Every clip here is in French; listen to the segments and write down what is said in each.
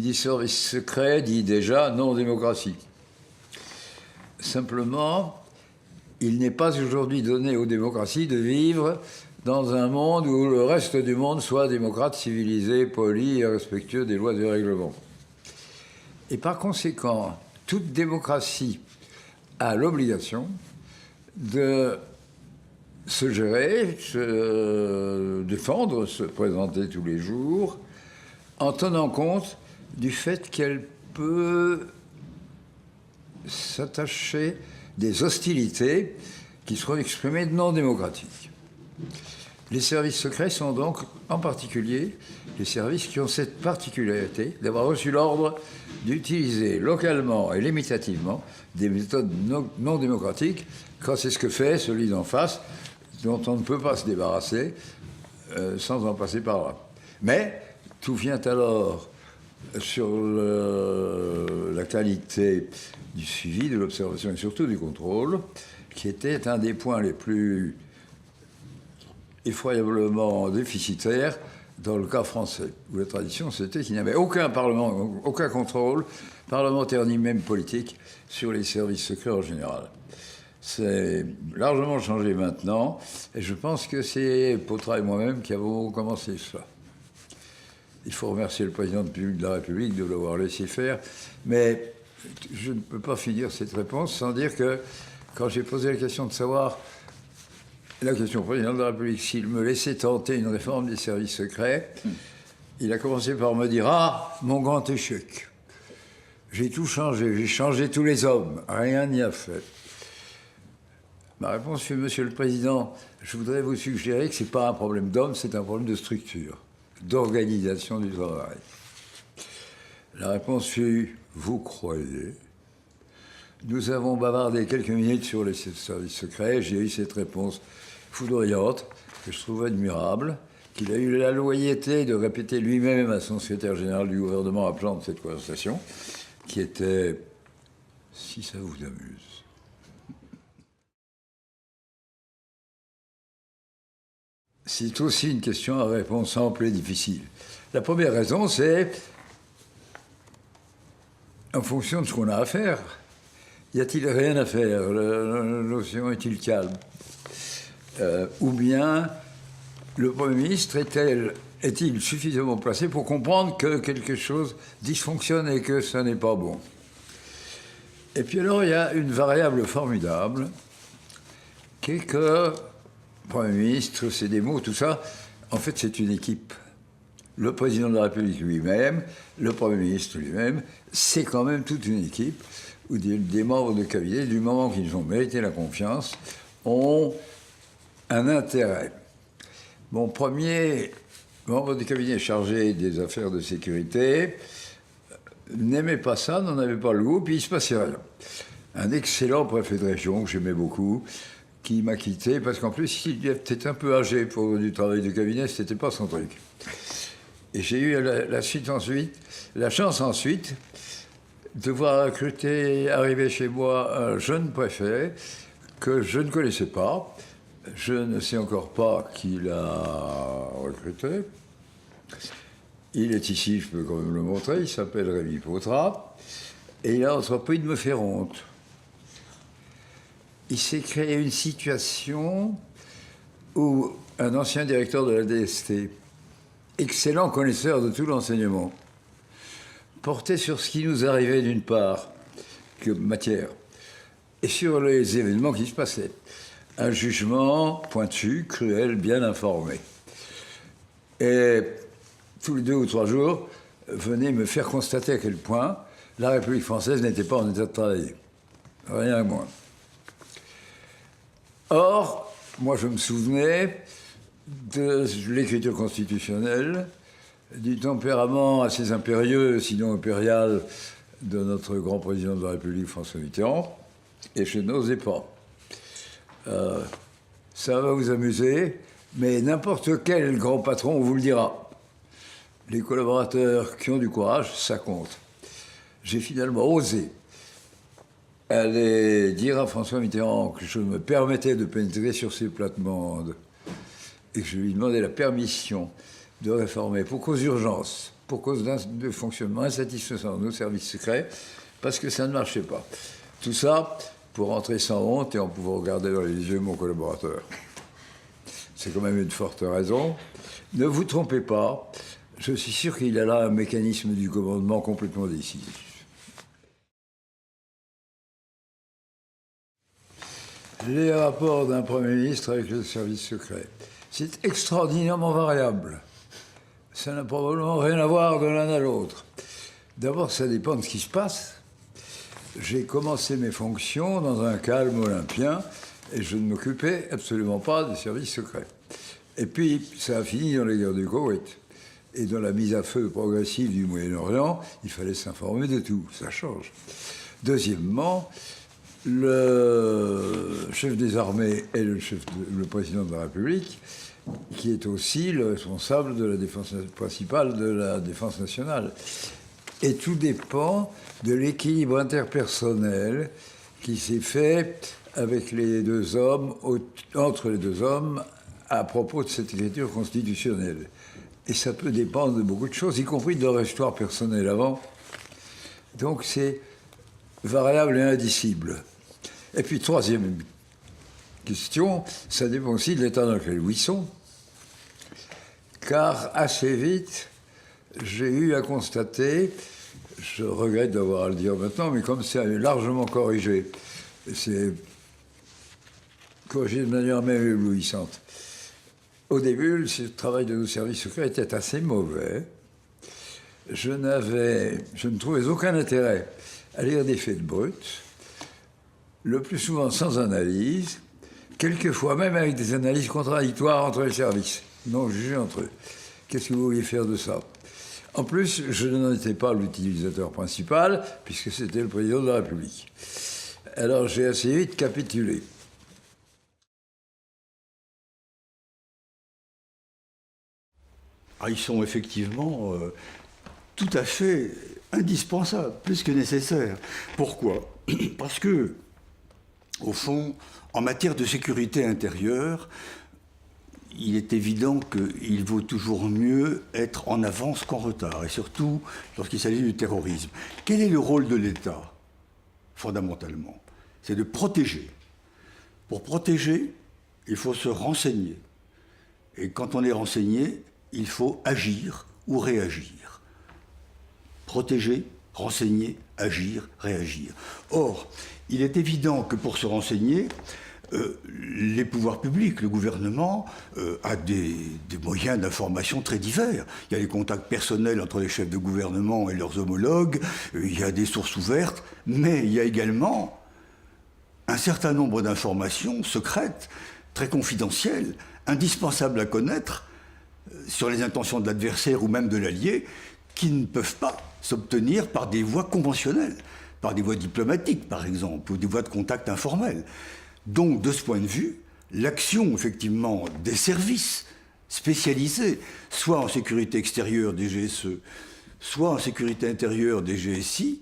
dit service secret dit déjà non-démocratie. Simplement, il n'est pas aujourd'hui donné aux démocraties de vivre dans un monde où le reste du monde soit démocrate, civilisé, poli et respectueux des lois et des règlements. Et par conséquent, toute démocratie a l'obligation de se gérer, se défendre, se présenter tous les jours, en tenant compte du fait qu'elle peut s'attacher des hostilités qui seront exprimées non démocratiques. Les services secrets sont donc, en particulier, les services qui ont cette particularité d'avoir reçu l'ordre d'utiliser localement et limitativement des méthodes non démocratiques, quand c'est ce que fait celui d'en face, dont on ne peut pas se débarrasser sans en passer par là. Mais tout vient alors sur la qualité du suivi, de l'observation et surtout du contrôle, qui était un des points les plus effroyablement déficitaires dans le cas français, où la tradition c'était qu'il n'y avait aucun parlement, aucun contrôle parlementaire ni même politique sur les services secrets en général. C'est largement changé maintenant, et je pense que c'est Potra et moi-même qui avons commencé cela. Il faut remercier le président de la République de l'avoir laissé faire, mais je ne peux pas finir cette réponse sans dire que quand j'ai posé la question de savoir, la question au président de la République, s'il me laissait tenter une réforme des services secrets, il a commencé par me dire « Ah, mon grand échec, j'ai tout changé, j'ai changé tous les hommes, rien n'y a fait ». Ma réponse fut « Monsieur le Président, je voudrais vous suggérer que ce n'est pas un problème d'homme, c'est un problème de structure, d'organisation du travail ». La réponse fut « Vous croyez ?» Nous avons bavardé quelques minutes sur les services secrets. J'ai eu cette réponse foudroyante, que je trouve admirable, qu'il a eu la loyauté de répéter lui-même à son secrétaire général du gouvernement appelant de cette conversation, qui était « Si ça vous amuse ». C'est aussi une question à réponse simple et difficile. La première raison, c'est en fonction de ce qu'on a à faire. Y a-t-il rien à faire? L'océan est-il calme? Ou bien le Premier ministre est-il suffisamment placé pour comprendre que quelque chose dysfonctionne et que ça n'est pas bon? Et puis alors, il y a une variable formidable qui est que Premier ministre, c'est des mots, tout ça. En fait, c'est une équipe. Le président de la République lui-même, le Premier ministre lui-même, c'est quand même toute une équipe où des membres de cabinet, du moment qu'ils ont mérité la confiance, ont un intérêt. Mon premier membre de cabinet chargé des affaires de sécurité n'aimait pas ça, n'en avait pas le goût, puis il ne se passait rien. Un excellent préfet de région que j'aimais beaucoup, qui m'a quitté, parce qu'en plus, il était un peu âgé pour du travail de cabinet, c'était pas son truc. Et j'ai eu la chance ensuite de voir arriver chez moi un jeune préfet que je ne connaissais pas. Je ne sais encore pas qui l'a recruté. Il est ici, je peux quand même le montrer, il s'appelle Rémi Potra, et il a entrepris de me faire honte. Il s'est créé une situation où un ancien directeur de la DST, excellent connaisseur de tout l'enseignement, portait sur ce qui nous arrivait d'une part, comme matière, et sur les événements qui se passaient. Un jugement pointu, cruel, bien informé. Et tous les 2 ou 3 jours, venait me faire constater à quel point la République française n'était pas en état de travailler. Rien de moins. Or, moi je me souvenais de l'écriture constitutionnelle, du tempérament assez impérieux, sinon impérial, de notre grand président de la République, François Mitterrand, et je n'osais pas. Ça va vous amuser, mais n'importe quel grand patron vous le dira. Les collaborateurs qui ont du courage, ça compte. J'ai finalement osé aller dire à François Mitterrand que je me permettais de pénétrer sur ses plates-bandes et que je lui demandais la permission de réformer pour cause d'urgence pour cause de fonctionnement insatisfaisant de nos services secrets, parce que ça ne marchait pas. Tout ça pour entrer sans honte et en pouvant regarder dans les yeux mon collaborateur. C'est quand même une forte raison. Ne vous trompez pas, je suis sûr qu'il y a là un mécanisme du commandement complètement décisif. Les rapports d'un Premier ministre avec le service secret, c'est extraordinairement variable. Ça n'a probablement rien à voir de l'un à l'autre. D'abord, ça dépend de ce qui se passe. J'ai commencé mes fonctions dans un calme olympien et je ne m'occupais absolument pas des services secrets. Et puis, ça a fini dans les guerres du Koweït. Et dans la mise à feu progressive du Moyen-Orient, il fallait s'informer de tout. Ça change. Deuxièmement, le chef des armées est le président de la République, qui est aussi le responsable de la défense principale de la défense nationale. Et tout dépend de l'équilibre interpersonnel qui s'est fait avec les deux hommes, entre les deux hommes, à propos de cette écriture constitutionnelle. Et ça peut dépendre de beaucoup de choses, y compris de leur histoire personnelle avant. Donc c'est variable et indicible. Et puis troisième question, ça dépend aussi de l'état dans lequel ils sont. Car assez vite, j'ai eu à constater, je regrette d'avoir à le dire maintenant, mais comme c'est largement corrigé, c'est corrigé de manière même éblouissante. Au début, le travail de nos services secrets était assez mauvais. Je ne trouvais aucun intérêt à lire des faits de brut, le plus souvent sans analyse, quelquefois même avec des analyses contradictoires entre les services, non jugés entre eux. Qu'est-ce que vous vouliez faire de ça? En plus, je n'en étais pas l'utilisateur principal, puisque c'était le président de la République. Alors j'ai assez vite capitulé. Ils sont effectivement tout à fait indispensables, plus que nécessaires. Pourquoi? Parce que, au fond, en matière de sécurité intérieure, il est évident qu'il vaut toujours mieux être en avance qu'en retard, et surtout lorsqu'il s'agit du terrorisme. Quel est le rôle de l'État, fondamentalement? C'est de protéger. Pour protéger, il faut se renseigner. Et quand on est renseigné, il faut agir ou réagir. Protéger, renseigner, agir, réagir. Or, il est évident que pour se renseigner, les pouvoirs publics, le gouvernement, a des moyens d'information très divers. Il y a les contacts personnels entre les chefs de gouvernement et leurs homologues, il y a des sources ouvertes, mais il y a également un certain nombre d'informations secrètes, très confidentielles, indispensables à connaître, sur les intentions de l'adversaire ou même de l'allié, qui ne peuvent pas s'obtenir par des voies conventionnelles, par des voies diplomatiques par exemple, ou des voies de contact informelles. Donc de ce point de vue, l'action effectivement des services spécialisés, soit en sécurité extérieure des GSE, soit en sécurité intérieure des GSI,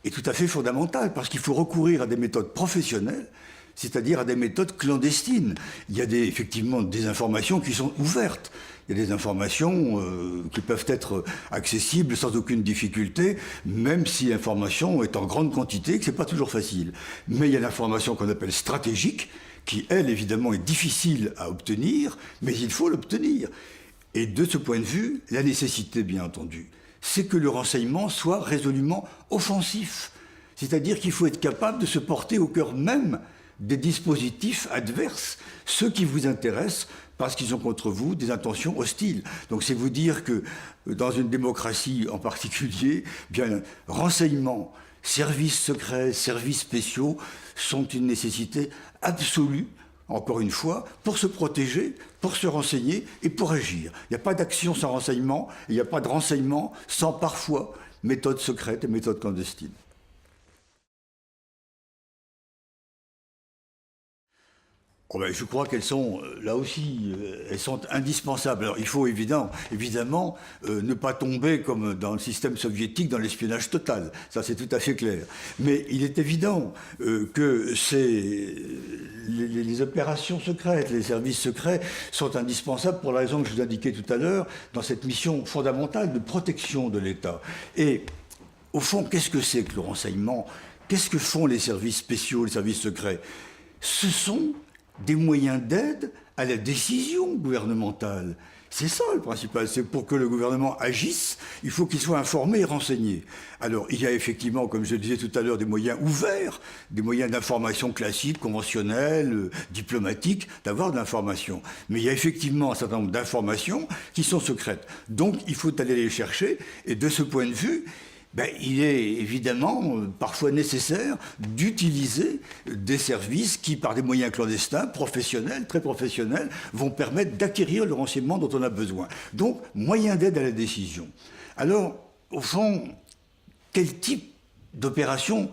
est tout à fait fondamentale, parce qu'il faut recourir à des méthodes professionnelles, c'est-à-dire à des méthodes clandestines. Il y a effectivement des informations qui sont ouvertes. Il y a des informations qui peuvent être accessibles sans aucune difficulté, même si l'information est en grande quantité, que ce n'est pas toujours facile. Mais il y a l'information qu'on appelle stratégique, qui, elle, évidemment, est difficile à obtenir, mais il faut l'obtenir. Et de ce point de vue, la nécessité, bien entendu, c'est que le renseignement soit résolument offensif. C'est-à-dire qu'il faut être capable de se porter au cœur même des dispositifs adverses, ceux qui vous intéressent parce qu'ils ont contre vous des intentions hostiles. Donc c'est vous dire que dans une démocratie en particulier, bien, renseignements, services secrets, services spéciaux sont une nécessité absolue, encore une fois, pour se protéger, pour se renseigner et pour agir. Il n'y a pas d'action sans renseignement, il n'y a pas de renseignement sans parfois méthodes secrètes et méthodes clandestines. Oh ben, je crois qu'elles sont, là aussi, elles sont indispensables. Alors il faut évidemment ne pas tomber comme dans le système soviétique dans l'espionnage total. Ça c'est tout à fait clair. Mais il est évident que les opérations secrètes, les services secrets sont indispensables pour la raison que je vous indiquais tout à l'heure dans cette mission fondamentale de protection de l'État. Et au fond, qu'est-ce que c'est que le renseignement? Qu'est-ce que font les services spéciaux, les services secrets? Ce sont des moyens d'aide à la décision gouvernementale. C'est ça le principal, c'est pour que le gouvernement agisse, il faut qu'il soit informé et renseigné. Alors il y a effectivement, comme je le disais tout à l'heure, des moyens ouverts, des moyens d'information classiques, conventionnels, diplomatiques, d'avoir de l'information. Mais il y a effectivement un certain nombre d'informations qui sont secrètes. Donc il faut aller les chercher, et de ce point de vue, ben, il est évidemment parfois nécessaire d'utiliser des services qui, par des moyens clandestins, professionnels, très professionnels, vont permettre d'acquérir le renseignement dont on a besoin. Donc, moyen d'aide à la décision. Alors, au fond, quel type d'opération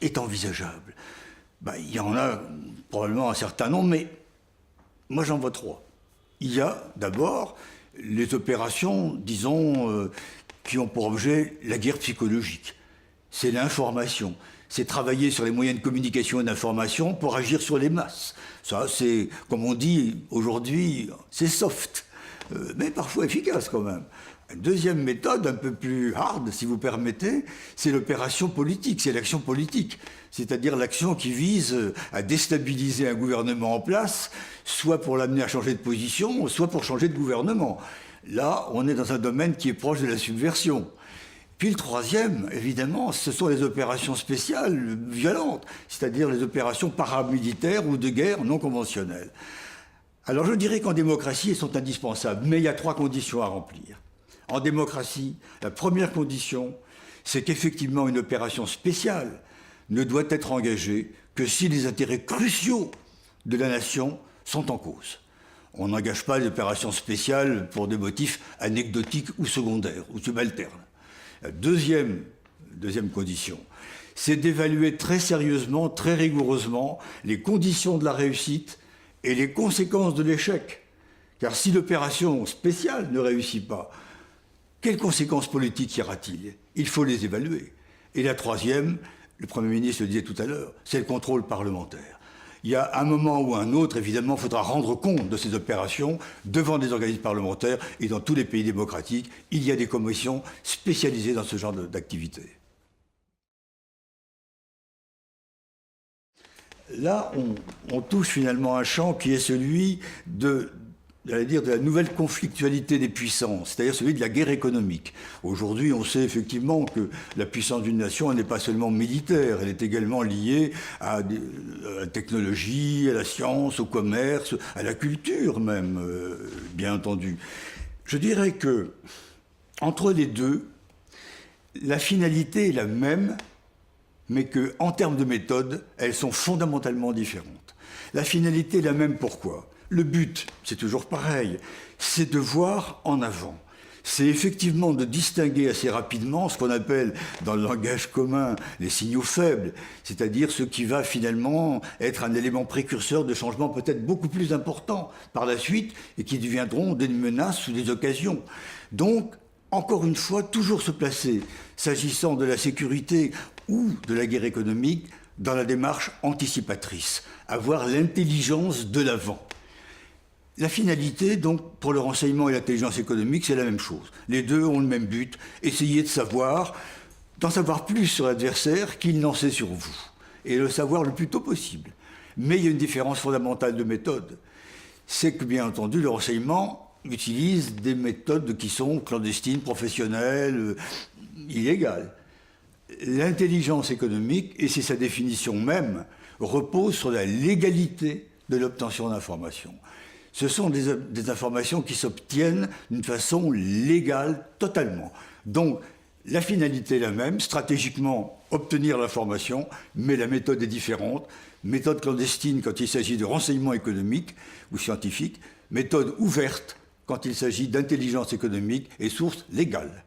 est envisageable? Ben, il y en a probablement un certain nombre, mais moi j'en vois trois. Il y a d'abord les opérations, disons, qui ont pour objet la guerre psychologique. C'est l'information. C'est travailler sur les moyens de communication et d'information pour agir sur les masses. Ça, c'est, comme on dit aujourd'hui, c'est soft, mais parfois efficace quand même. Une deuxième méthode, un peu plus hard, si vous permettez, c'est l'opération politique, c'est l'action politique. C'est-à-dire l'action qui vise à déstabiliser un gouvernement en place, soit pour l'amener à changer de position, soit pour changer de gouvernement. Là, on est dans un domaine qui est proche de la subversion. Puis le troisième, évidemment, ce sont les opérations spéciales violentes, c'est-à-dire les opérations paramilitaires ou de guerre non conventionnelles. Alors je dirais qu'en démocratie, elles sont indispensables, mais il y a trois conditions à remplir. En démocratie, la première condition, c'est qu'effectivement une opération spéciale ne doit être engagée que si les intérêts cruciaux de la nation sont en cause. On n'engage pas l'opération spéciale pour des motifs anecdotiques ou secondaires, ou subalternes. La deuxième condition, c'est d'évaluer très sérieusement, très rigoureusement, les conditions de la réussite et les conséquences de l'échec. Car si l'opération spéciale ne réussit pas, quelles conséquences politiques y aura-t-il? Il faut les évaluer. Et la troisième, le Premier ministre le disait tout à l'heure, c'est le contrôle parlementaire. Il y a un moment ou un autre, évidemment, il faudra rendre compte de ces opérations devant des organismes parlementaires, et dans tous les pays démocratiques, il y a des commissions spécialisées dans ce genre d'activité. Là, on touche finalement un champ qui est celui de la nouvelle conflictualité des puissances, c'est-à-dire celui de la guerre économique. Aujourd'hui, on sait effectivement que la puissance d'une nation, elle n'est pas seulement militaire, elle est également liée à la technologie, à la science, au commerce, à la culture même, bien entendu. Je dirais que, entre les deux, la finalité est la même, mais qu'en termes de méthode, elles sont fondamentalement différentes. La finalité est la même, pourquoi ? Le but, c'est toujours pareil, c'est de voir en avant. C'est effectivement de distinguer assez rapidement ce qu'on appelle dans le langage commun les signaux faibles, c'est-à-dire ce qui va finalement être un élément précurseur de changements peut-être beaucoup plus importants par la suite et qui deviendront des menaces ou des occasions. Donc, encore une fois, toujours se placer, s'agissant de la sécurité ou de la guerre économique, dans la démarche anticipatrice, avoir l'intelligence de l'avant. La finalité, donc, pour le renseignement et l'intelligence économique, c'est la même chose. Les deux ont le même but, essayer de savoir, d'en savoir plus sur l'adversaire qu'il n'en sait sur vous, et le savoir le plus tôt possible. Mais il y a une différence fondamentale de méthode. C'est que, bien entendu, le renseignement utilise des méthodes qui sont clandestines, professionnelles, illégales. L'intelligence économique, et c'est sa définition même, repose sur la légalité de l'obtention d'informations. Ce sont des informations qui s'obtiennent d'une façon légale totalement. Donc, la finalité est la même, stratégiquement obtenir l'information, mais la méthode est différente. Méthode clandestine quand il s'agit de renseignement économique ou scientifique, méthode ouverte quand il s'agit d'intelligence économique et source légale.